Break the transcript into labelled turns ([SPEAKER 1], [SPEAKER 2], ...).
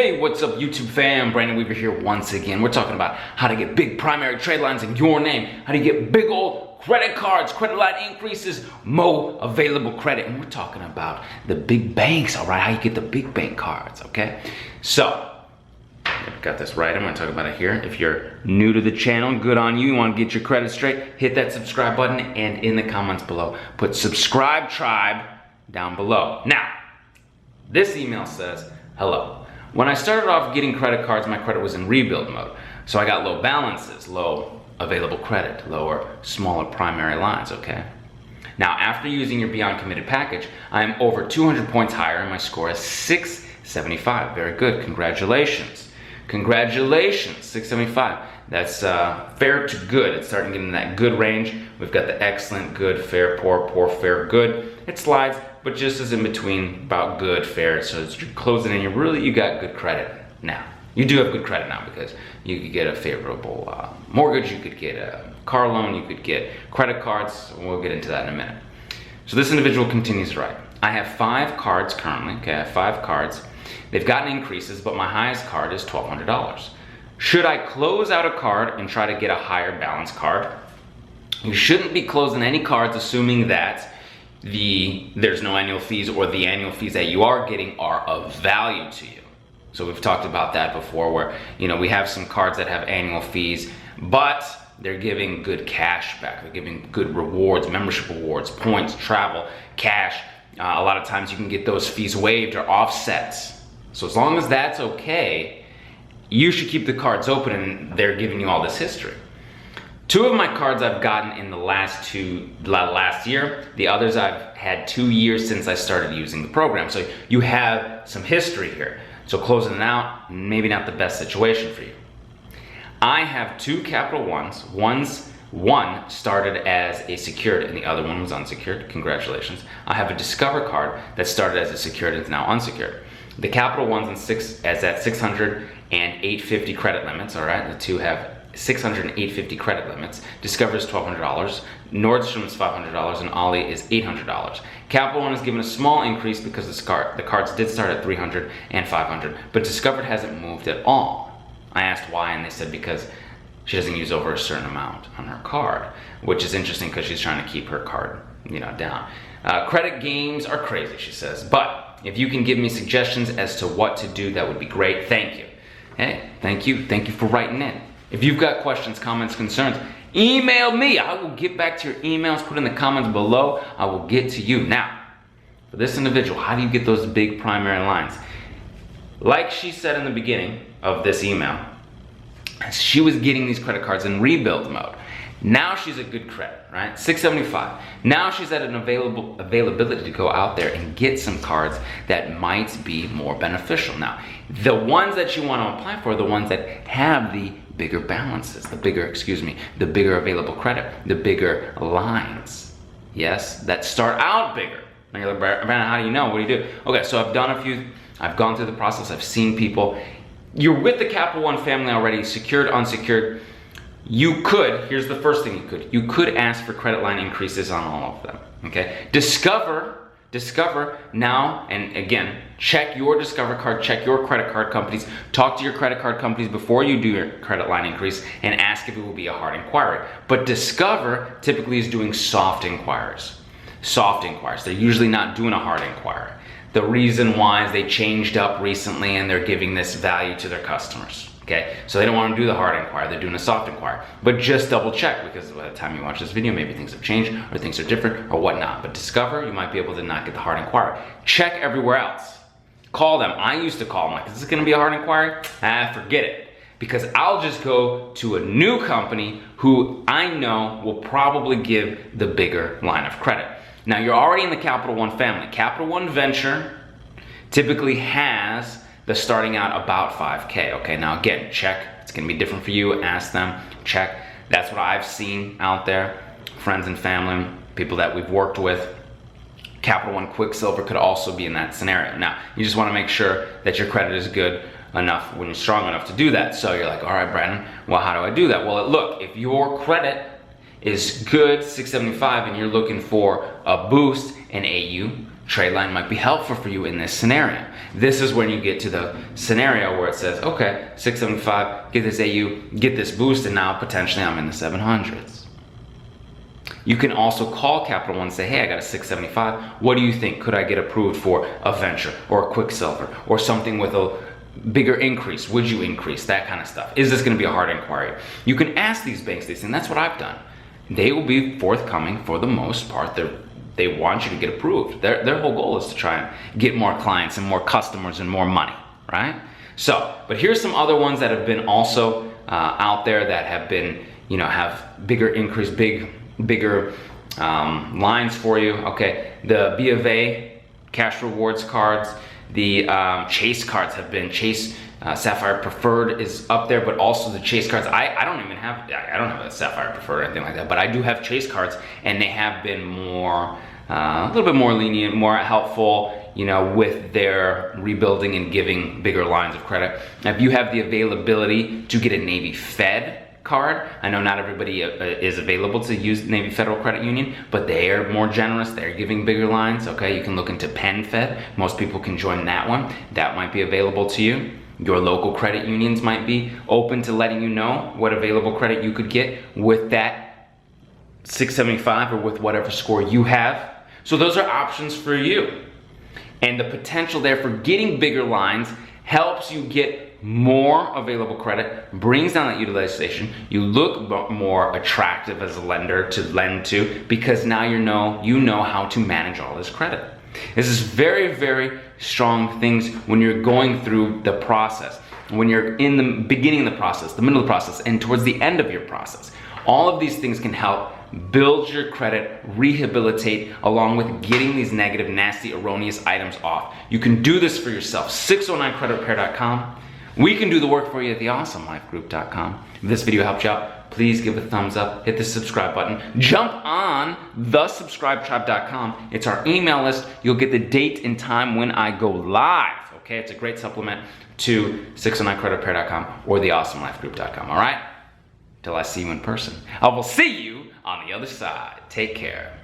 [SPEAKER 1] Hey, what's up YouTube fam? Brandon Weaver here once again. We're talking about how to get big primary trade lines in your name, how to get big old credit cards, credit line increases, more available credit. And we're talking about the big banks, all right? How you get the big bank cards, okay? So, I've got this right. I'm gonna talk about it here. If you're new to the channel, good on you. You wanna get your credit straight, hit that subscribe button and in the comments below, put subscribe tribe down below. Now, this email says, hello. When I started off getting credit cards, my credit was in rebuild mode. So I got low balances, low available credit, lower, smaller primary lines, okay? Now, after using your Beyond Committed package, I'm over 200 points higher and my score is 675. Very good, congratulations. Congratulations, 675. That's fair to good. It's starting to get in that good range. We've got the excellent, good, fair, poor, poor, fair, good. It slides, but just as in between, about good, fair. So as you're closing in, you got good credit now. You do have good credit now because you could get a favorable mortgage, you could get a car loan, you could get credit cards. We'll get into that in a minute. So this individual continues to write. I have 5 cards currently, okay, I have 5 cards. They've gotten increases, but my highest card is $1,200. Should I close out a card and try to get a higher balance card? You shouldn't be closing any cards assuming that there's no annual fees or the annual fees that you are getting are of value to you. So we've talked about that before where, we have some cards that have annual fees, but they're giving good cash back. They're giving good rewards, membership rewards, points, travel, cash. A lot of times you can get those fees waived or offsets. So as long as that's okay, you should keep the cards open and they're giving you all this history. 2 of my cards I've gotten in the last year. The others I've had 2 years since I started using the program. So you have some history here. So closing it out, maybe not the best situation for you. I have 2 Capital Ones. One started as a secured and the other one was unsecured. Congratulations. I have a Discover card that started as a secured and is now unsecured. The Capital One's is at 600 and 850 credit limits, all right? The 2 have 600 and 850 credit limits. Discover is $1,200, Nordstrom is $500, and Ollie is $800. Capital One is given a small increase because the cards did start at 300 and 500, but Discover hasn't moved at all. I asked why, and they said because she doesn't use over a certain amount on her card, which is interesting because she's trying to keep her card, down. Credit games are crazy, she says, but if you can give me suggestions as to what to do, that would be great. Thank you. Hey, thank you for writing in. If you've got questions, comments, concerns, email me. I will get back to your emails. Put in the comments below. I will get to you. Now, for this individual, how do you get those big primary lines? Like she said in the beginning of this email, she was getting these credit cards in rebuild mode. Now she's a good credit, right? 675. Now she's at an availability to go out there and get some cards that might be more beneficial. Now, the ones that you want to apply for are the ones that have the bigger balances, the bigger available credit, the bigger lines. Yes, that start out bigger. Now you're like, Brandon, how do you know? What do you do? Okay, so I've done a few, I've gone through the process, I've seen people. You're with the Capital One family already, secured, unsecured. You could, here's the first thing you could ask for credit line increases on all of them, okay? Discover now, and again, check your Discover card, check your credit card companies, talk to your credit card companies before you do your credit line increase and ask if it will be a hard inquiry. But Discover typically is doing soft inquiries. Soft inquiries, they're usually not doing a hard inquiry. The reason why is they changed up recently and they're giving this value to their customers. Okay, so they don't want to do the hard inquiry, they're doing a soft inquiry. But just double check because by the time you watch this video, maybe things have changed or things are different or whatnot. But Discover, you might be able to not get the hard inquiry. Check everywhere else. Call them. I used to call them like, is this going to be a hard inquiry? Forget it. Because I'll just go to a new company who I know will probably give the bigger line of credit. Now you're already in the Capital One family. Capital One Venture typically has the starting out about 5K. Okay, now again, check. It's gonna be different for you. Ask them, check. That's what I've seen out there. Friends and family, people that we've worked with. Capital One Quicksilver could also be in that scenario. Now, you just wanna make sure that your credit is good enough, when you're strong enough to do that. So you're like, all right, Brandon, well, how do I do that? Well, look, if your credit is good, 675, and you're looking for a boost in AU, trade line might be helpful for you in this scenario. This is when you get to the scenario where it says, okay, 675, get this AU, get this boost, and now potentially I'm in the 700s. You can also call Capital One and say, hey, I got a 675. What do you think? Could I get approved for a venture or a Quicksilver or something with a bigger increase? Would you increase? That kind of stuff. Is this going to be a hard inquiry? You can ask these banks these things. That's what I've done. They will be forthcoming for the most part. They want you to get approved. Their whole goal is to try and get more clients and more customers and more money, right? So, but here's some other ones that have been also out there that have been, have bigger increase, bigger lines for you. Okay, the B of A cash rewards cards, the Chase cards have been Sapphire Preferred is up there, but also the Chase cards. I don't have a Sapphire Preferred or anything like that, but I do have Chase cards, and they have been more, a little bit more lenient, more helpful, with their rebuilding and giving bigger lines of credit. Now, if you have the availability to get a Navy Fed card, I know not everybody is available to use Navy Federal Credit Union, but they are more generous. They're giving bigger lines. Okay, you can look into Penn Fed. Most people can join that one. That might be available to you. Your local credit unions might be open to letting you know what available credit you could get with that 675 or with whatever score you have. So those are options for you. And the potential there for getting bigger lines helps you get more available credit, brings down that utilization. You look more attractive as a lender to lend to because now you know how to manage all this credit. This is very, very strong things when you're going through the process, when you're in the beginning of the process, the middle of the process, and towards the end of your process. All of these things can help build your credit, rehabilitate, along with getting these negative, nasty, erroneous items off. You can do this for yourself. 609creditrepair.com. We can do the work for you at theawesomelifegroup.com. If this video helped you out, please give it a thumbs up, hit the subscribe button, jump on thesubscribetribe.com. It's our email list. You'll get the date and time when I go live. Okay, it's a great supplement to 609creditrepair.com or theawesomelifegroup.com. All right? Till I see you in person. I will see you on the other side. Take care.